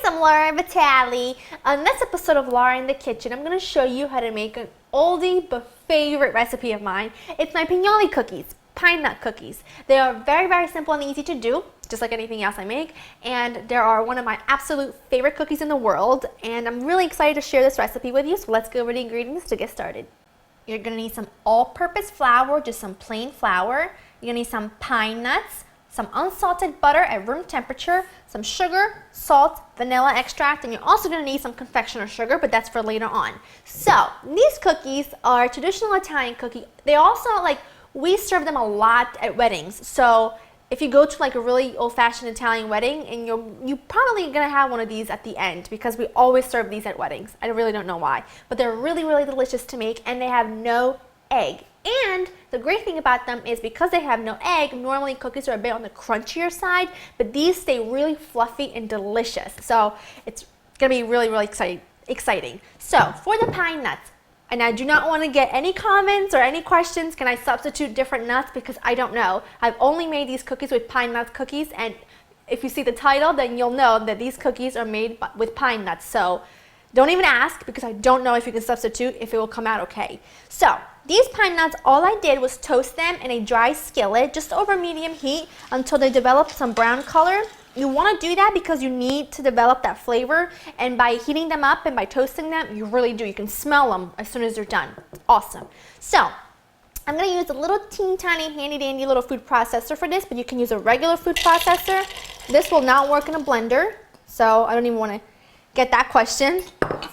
I'm Laura Vitale. On this episode of Laura in the Kitchen, I'm going to show you how to make an oldie but favorite recipe of mine. It's my Pinoli cookies, pine nut cookies. They are very, very simple and easy to do, just like anything else I make. And they are one of my absolute favorite cookies in the world. And I'm really excited to share this recipe with you. So let's go over the ingredients to get started. You're going to need some all-purpose flour, just some plain flour. You're going to need some pine nuts, some unsalted butter at room temperature, some sugar, salt, vanilla extract, and you're also going to need some confectioner sugar, but that's for later on. So these cookies are traditional Italian cookie. They also, we serve them a lot at weddings. So if you go to a really old-fashioned Italian wedding, and you're probably going to have one of these at the end, because we always serve these at weddings. I really don't know why, but they're really, really delicious to make, and they have no egg. And the great thing about them is because they have no egg, normally cookies are a bit on the crunchier side, but these stay really fluffy and delicious. So it's going to be really, really exciting. So for the pine nuts, and I do not want to get any comments or any questions, can I substitute different nuts, because I don't know. I've only made these cookies with pine nut cookies, and if you see the title, then you'll know that these cookies are made with pine nuts. So don't even ask, because I don't know if you can substitute, if it will come out okay. So these pine nuts, all I did was toast them in a dry skillet, just over medium heat, until they develop some brown color. You want to do that because you need to develop that flavor, and by heating them up and by toasting them, you really do. You can smell them as soon as they're done. It's awesome. So I'm going to use a little teeny tiny handy dandy little food processor for this, but you can use a regular food processor. This will not work in a blender, so I don't even want to get that question.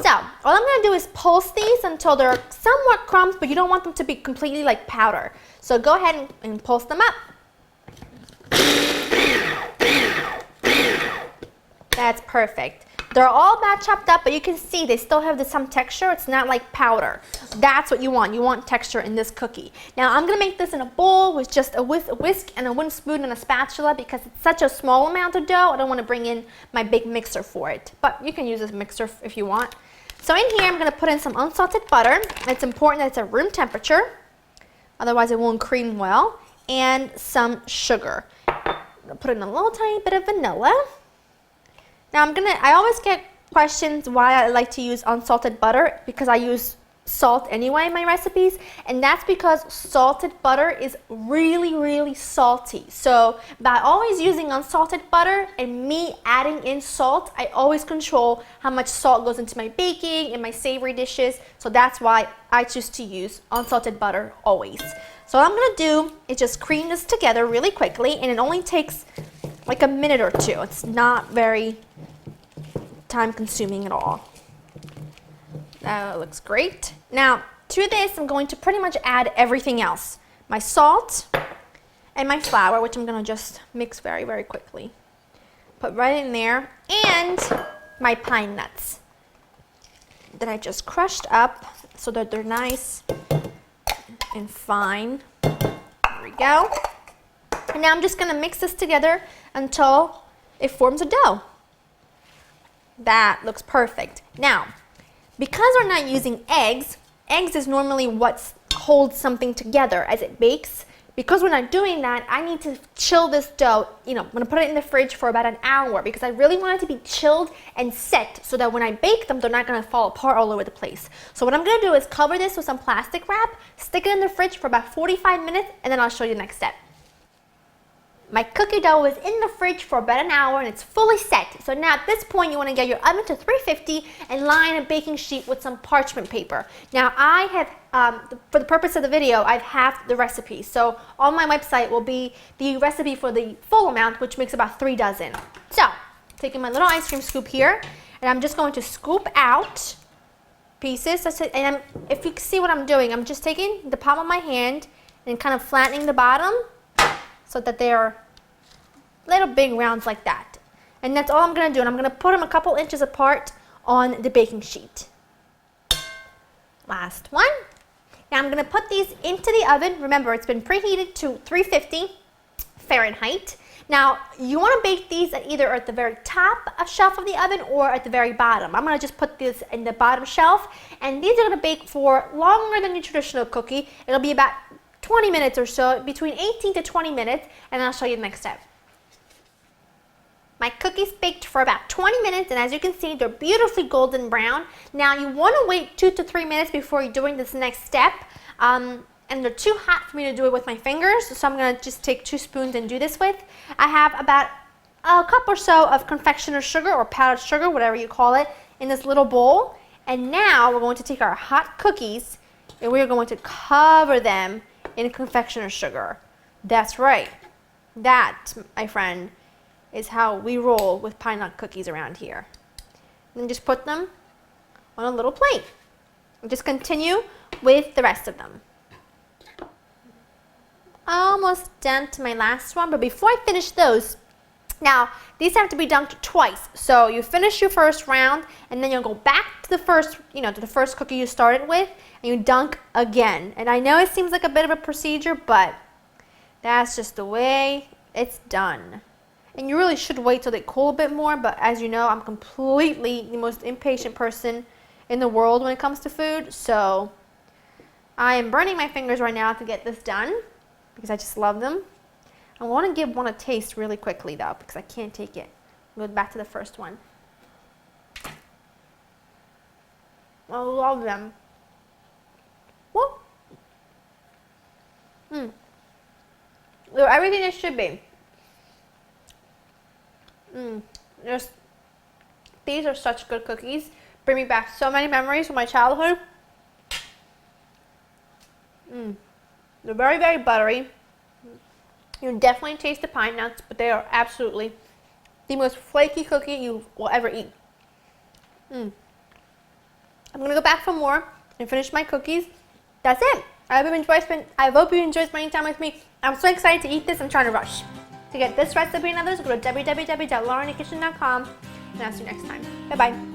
So all I'm going to do is pulse these until they're somewhat crumbs, but you don't want them to be completely like powder. So go ahead and pulse them up. That's perfect. They're all about chopped up, but you can see they still have some texture. It's not like powder. That's what you want. You want texture in this cookie. Now I'm going to make this in a bowl with just a whisk and a wooden spoon and a spatula, because it's such a small amount of dough. I don't want to bring in my big mixer for it, but you can use this mixer if you want. So in here I'm going to put in some unsalted butter. It's important that it's at room temperature, otherwise it won't cream well, and some sugar. I'm going to put in a little tiny bit of vanilla. Now I always get questions why I like to use unsalted butter, because I use salt anyway in my recipes, and that's because salted butter is really, really salty. So by always using unsalted butter and me adding in salt, I always control how much salt goes into my baking and my savory dishes. So that's why I choose to use unsalted butter always. So what I'm going to do is just cream this together really quickly, and it only takes like a minute or two. It's not very time consuming at all. That looks great. Now to this I'm going to pretty much add everything else. My salt and my flour, which I'm going to just mix very, very quickly. Put right in there, and my pine nuts that I just crushed up so that they're nice and fine. There we go. And now I'm just going to mix this together until it forms a dough. That looks perfect. Now, because we're not using eggs is normally what holds something together as it bakes. Because we're not doing that, I need to chill this dough. I'm going to put it in the fridge for about an hour, because I really want it to be chilled and set so that when I bake them, they're not going to fall apart all over the place. So what I'm going to do is cover this with some plastic wrap, stick it in the fridge for about 45 minutes, and then I'll show you the next step. My cookie dough is in the fridge for about an hour, and it's fully set. So now at this point you want to get your oven to 350 and line a baking sheet with some parchment paper. Now I have, for the purpose of the video, I've halved the recipe. So on my website will be the recipe for the full amount, which makes about 3 dozen. So taking my little ice cream scoop here, and I'm just going to scoop out pieces. And if you can see what I'm doing, I'm just taking the palm of my hand and kind of flattening the bottom, so that they're little big rounds like that. And that's all I'm going to do. And I'm going to put them a couple inches apart on the baking sheet. Last one. Now I'm going to put these into the oven. Remember, it's been preheated to 350 Fahrenheit. Now you want to bake these either at the very top shelf of the oven or at the very bottom. I'm going to just put this in the bottom shelf, and these are going to bake for longer than your traditional cookie. It'll be about 20 minutes or so, between 18 to 20 minutes, and I'll show you the next step. My cookies baked for about 20 minutes, and as you can see, they're beautifully golden brown. Now, you want to wait 2 to 3 minutes before you're doing this next step. And they're too hot for me to do it with my fingers, so I'm going to just take 2 spoons and do this with. I have about a cup or so of confectioner sugar or powdered sugar, whatever you call it, in this little bowl. And now we're going to take our hot cookies and we're going to cover them in confectioner sugar. That's right. That, my friend, is how we roll with pine nut cookies around here. And then just put them on a little plate. And just continue with the rest of them. Almost done to my last one, but before I finish those, now these have to be dunked twice. So you finish your first round, and then you'll go back to the first, to the first cookie you started with, and you dunk again. And I know it seems like a bit of a procedure, but that's just the way it's done. And you really should wait till they cool a bit more, but as you know, I'm completely the most impatient person in the world when it comes to food, so I am burning my fingers right now to get this done because I just love them. I want to give one a taste really quickly though because I can't take it. Go back to the first one. I love them. Woo! They're everything they should be. These are such good cookies. Bring me back so many memories from my childhood. They're very, very buttery. You definitely taste the pine nuts, but they are absolutely the most flaky cookie you will ever eat. I'm going to go back for more and finish my cookies. That's it. I hope you enjoyed spending time with me. I'm so excited to eat this. I'm trying to rush. To get this recipe and others, go to www.laureninthekitchen.com, and I'll see you next time. Bye-bye.